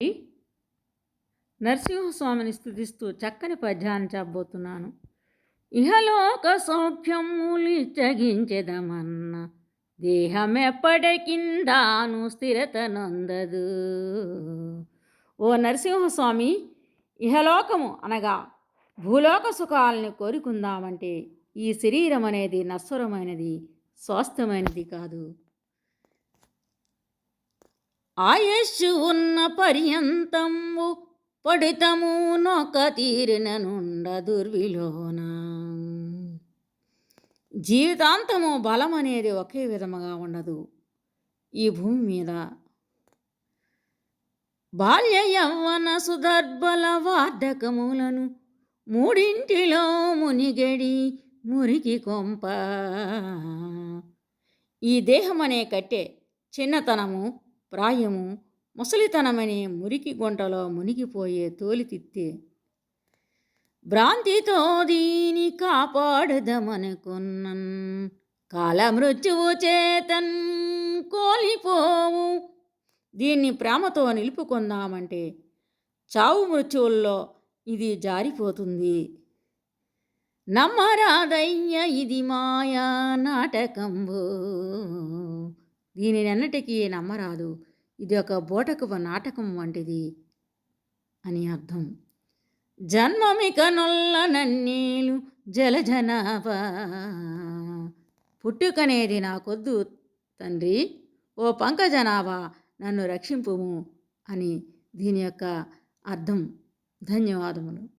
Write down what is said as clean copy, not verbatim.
ఈ నరసింహస్వామిని స్తుతిస్తూ చక్కని పద్యాన్ని చెప్పబోతున్నాను. ఇహలోక సౌఖ్యములిచ్చగించెదమన్న దేహమెప్పటికిందాను స్థిరత నొందదు. ఓ నరసింహస్వామి, ఇహలోకము అనగా భూలోక సుఖాలని కోరుకుందామంటే ఈ శరీరం అనేది నశ్వరమైనది, స్వాస్థ్యమైనది కాదు. ఆయుష్షు ఉన్న పర్యంతంబు పడితము నొక తీరిన నుండ దుర్విలోన. జీవితాంతము బలం అనేది ఒకే విధముగా ఉండదు ఈ భూమి మీద. బాల్య యవ్వన సుదర్బల వార్ధకములను మూడింటిలో మునిగడి మురికి కొంప. ఈ దేహమనే కట్టె చిన్నతనము, ప్రాయము, ముసలితనమనే మురికి గుంటలో మునిగిపోయే తోలితిత్తే. భ్రాంతితో దీని కాపాడుదమనుకున్నన్ కాలమృత్యువు చేతన్ కోలిపోవు. దీన్ని ప్రేమతో నిలుపుకుందామంటే చావు మృత్యువుల్లో ఇది జారిపోతుంది. నమ్మరాదయ్య ఇది మాయా నాటకంబు. దీనినన్నిటికీ నమ్మరాదు, ఇది ఒక బూటకపు నాటకం వంటిది అని అర్థం. జన్మమిక నొల్ల నన్నేలు జలజనాభా. పుట్టుకనేది నాకొద్దు తండ్రి, ఓ పంకజనాభా నన్ను రక్షింపుము అని దీని యొక్క అర్థం. ధన్యవాదములు.